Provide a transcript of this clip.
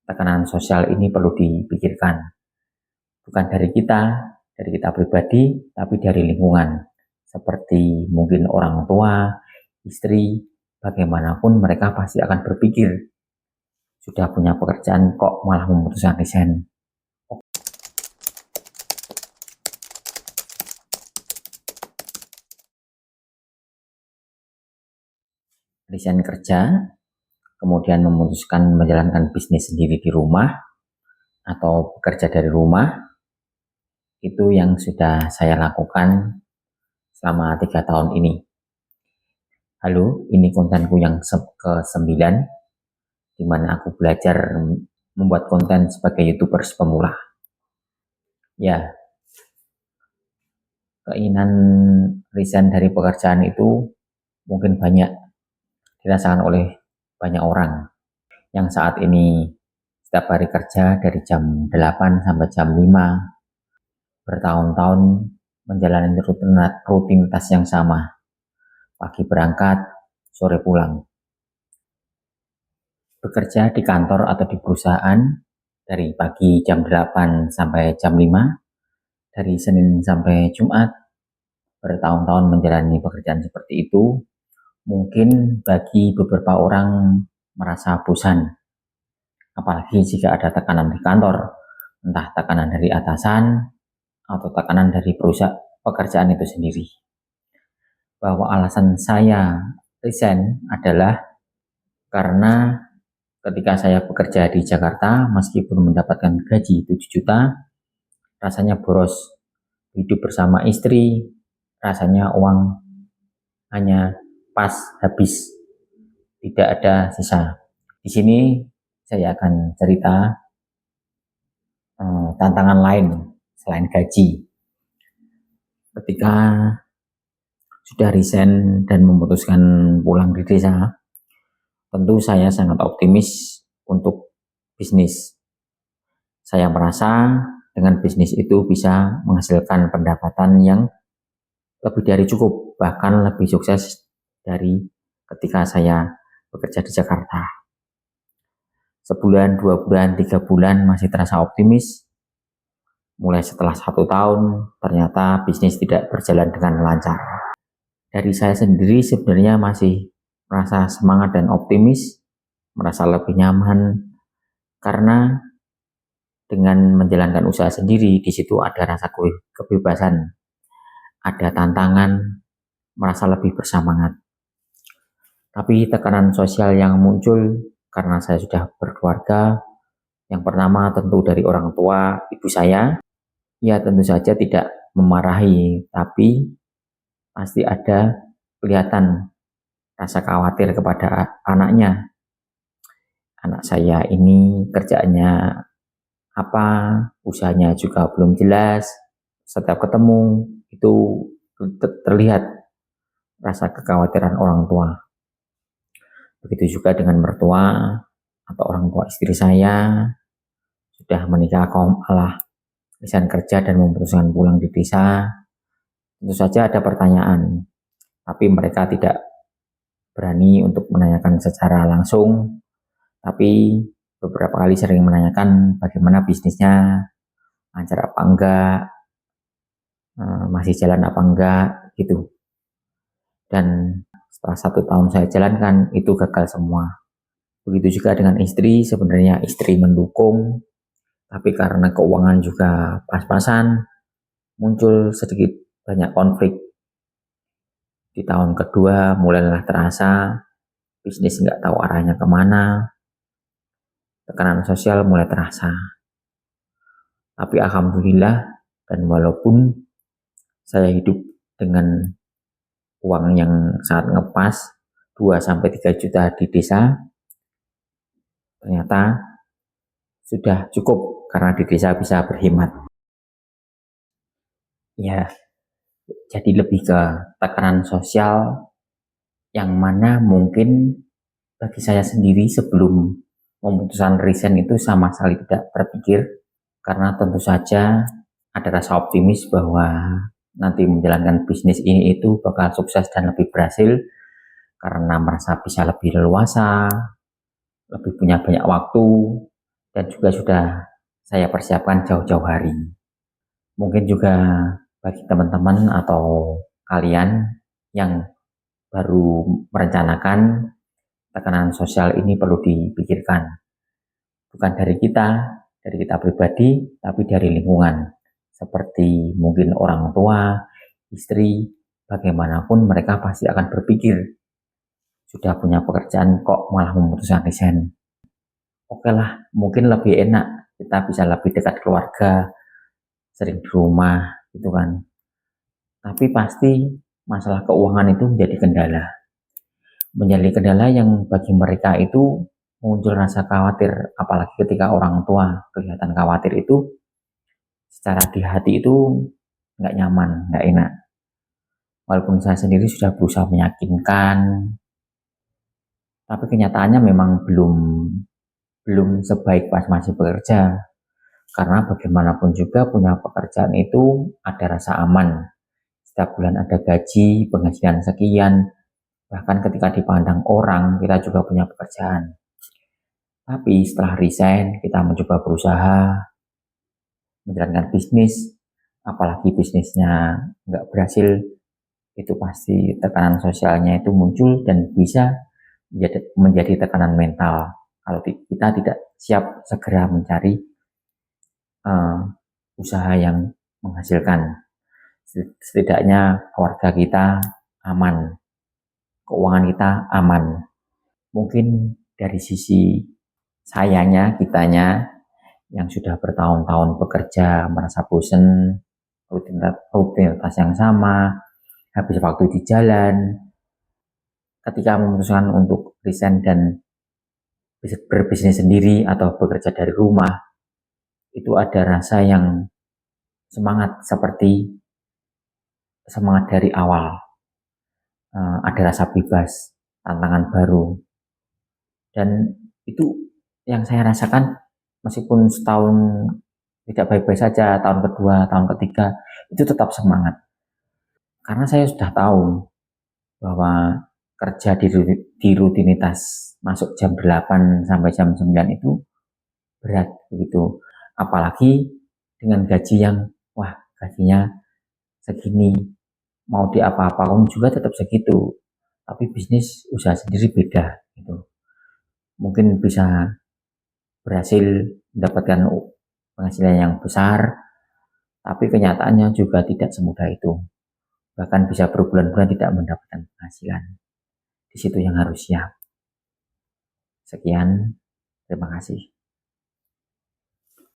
tekanan sosial ini perlu dipikirkan. Bukan dari kita pribadi, tapi dari lingkungan. Seperti mungkin orang tua, istri, bagaimanapun mereka pasti akan berpikir, sudah punya pekerjaan kok malah memutuskan resign. Resign kerja, kemudian memutuskan menjalankan bisnis sendiri di rumah, atau bekerja dari rumah, itu yang sudah saya lakukan selama 3 tahun ini. Halo, ini kontenku yang ke-9, di mana aku belajar membuat konten sebagai YouTubers pemula. Ya, keinginan resign dari pekerjaan itu mungkin banyak dirasakan oleh banyak orang yang saat ini setiap hari kerja dari jam 8 sampai jam 5, bertahun-tahun menjalani rutinitas yang sama, pagi berangkat, sore pulang. Bekerja di kantor atau di perusahaan dari pagi jam 8 sampai jam 5, dari Senin sampai Jumat, bertahun-tahun menjalani pekerjaan seperti itu, mungkin bagi beberapa orang merasa bosan. Apalagi jika ada tekanan di kantor, entah tekanan dari atasan atau tekanan dari pekerjaan itu sendiri. Bahwa alasan saya resign adalah karena ketika saya bekerja di Jakarta, meskipun mendapatkan gaji 7 juta, rasanya boros. Hidup bersama istri, rasanya uang hanya pas habis, tidak ada sisa. Di sini saya akan cerita tantangan lain selain gaji. Ketika sudah resign dan memutuskan pulang di desa, tentu saya sangat optimis untuk bisnis. Saya merasa dengan bisnis itu bisa menghasilkan pendapatan yang lebih dari cukup, bahkan lebih sukses dari ketika saya bekerja di Jakarta. Sebulan, 2 bulan, 3 bulan masih terasa optimis. Mulai setelah 1 tahun, ternyata bisnis tidak berjalan dengan lancar. Dari saya sendiri sebenarnya masih merasa semangat dan optimis, merasa lebih nyaman, karena dengan menjalankan usaha sendiri, di situ ada rasa kebebasan, ada tantangan, merasa lebih bersemangat. Tapi tekanan sosial yang muncul karena saya sudah berkeluarga, yang pertama tentu dari orang tua, ibu saya, ya tentu saja tidak memarahi, tapi pasti ada kelihatan rasa khawatir kepada anaknya. Anak saya ini kerjaannya apa, usahanya juga belum jelas, setiap ketemu itu terlihat rasa kekhawatiran orang tua. Begitu juga dengan mertua atau orang tua istri saya, sudah menikah kok malah resign kerja dan memutuskan pulang di desa. Tentu saja ada pertanyaan, tapi mereka tidak berani untuk menanyakan secara langsung, tapi beberapa kali sering menanyakan bagaimana bisnisnya, lancar apa enggak, masih jalan apa enggak, gitu. Dan setelah 1 tahun saya jalankan, itu gagal semua. Begitu juga dengan istri, sebenarnya istri mendukung, tapi karena keuangan juga pas-pasan, muncul sedikit banyak konflik. Di tahun kedua mulailah terasa, bisnis nggak tahu arahnya kemana, tekanan sosial mulai terasa. Tapi alhamdulillah, dan walaupun saya hidup dengan uang yang sangat ngepas, 2-3 juta di desa, ternyata sudah cukup karena di desa bisa berhemat. Ya, jadi lebih ke tekanan sosial yang mana mungkin bagi saya sendiri sebelum memutuskan resign itu sama sekali tidak terpikir, karena tentu saja ada rasa optimis bahwa nanti menjalankan bisnis ini itu bakal sukses dan lebih berhasil karena merasa bisa lebih leluasa, lebih punya banyak waktu, dan juga sudah saya persiapkan jauh-jauh hari. Mungkin juga bagi teman-teman atau kalian yang baru merencanakan, tekanan sosial ini perlu dipikirkan. Bukan dari kita pribadi, tapi dari lingkungan. Seperti mungkin orang tua, istri, bagaimanapun mereka pasti akan berpikir, sudah punya pekerjaan kok malah memutuskan resign. Oke lah, mungkin lebih enak, kita bisa lebih dekat keluarga, sering di rumah, gitu kan. Tapi pasti masalah keuangan itu menjadi kendala. Menjadi kendala yang bagi mereka itu muncul rasa khawatir, apalagi ketika orang tua kelihatan khawatir itu, secara di hati itu nggak nyaman, nggak enak. Walaupun saya sendiri sudah berusaha meyakinkan, tapi kenyataannya memang belum sebaik pas masih bekerja. Karena bagaimanapun juga punya pekerjaan itu ada rasa aman. Setiap bulan ada gaji, penghasilan sekian, bahkan ketika dipandang orang, kita juga punya pekerjaan. Tapi setelah resign, kita mencoba berusaha menjalankan bisnis, apalagi bisnisnya nggak berhasil, itu pasti tekanan sosialnya itu muncul dan bisa menjadi tekanan mental kalau kita tidak siap segera mencari uh, usaha yang menghasilkan. Setidaknya keluarga kita aman, keuangan kita aman. Mungkin dari sisi sayanya, kitanya yang sudah bertahun-tahun bekerja merasa bosan, rutinitas yang sama, habis waktu di jalan, ketika memutuskan untuk resign dan berbisnis sendiri atau bekerja dari rumah, itu ada rasa yang semangat seperti semangat dari awal. Ada rasa bebas, tantangan baru. Dan itu yang saya rasakan meskipun setahun tidak baik-baik saja, tahun kedua, tahun ketiga, itu tetap semangat. Karena saya sudah tahu bahwa kerja di rutinitas masuk jam 8 sampai jam 9 itu berat begitu. Apalagi dengan gaji yang gajinya segini, mau di apa-apakan juga tetap segitu. Tapi bisnis usaha sendiri beda gitu. Mungkin bisa berhasil mendapatkan penghasilan yang besar, tapi kenyataannya juga tidak semudah itu. Bahkan bisa berbulan-bulan tidak mendapatkan penghasilan. Di situ yang harus siap. Sekian, terima kasih.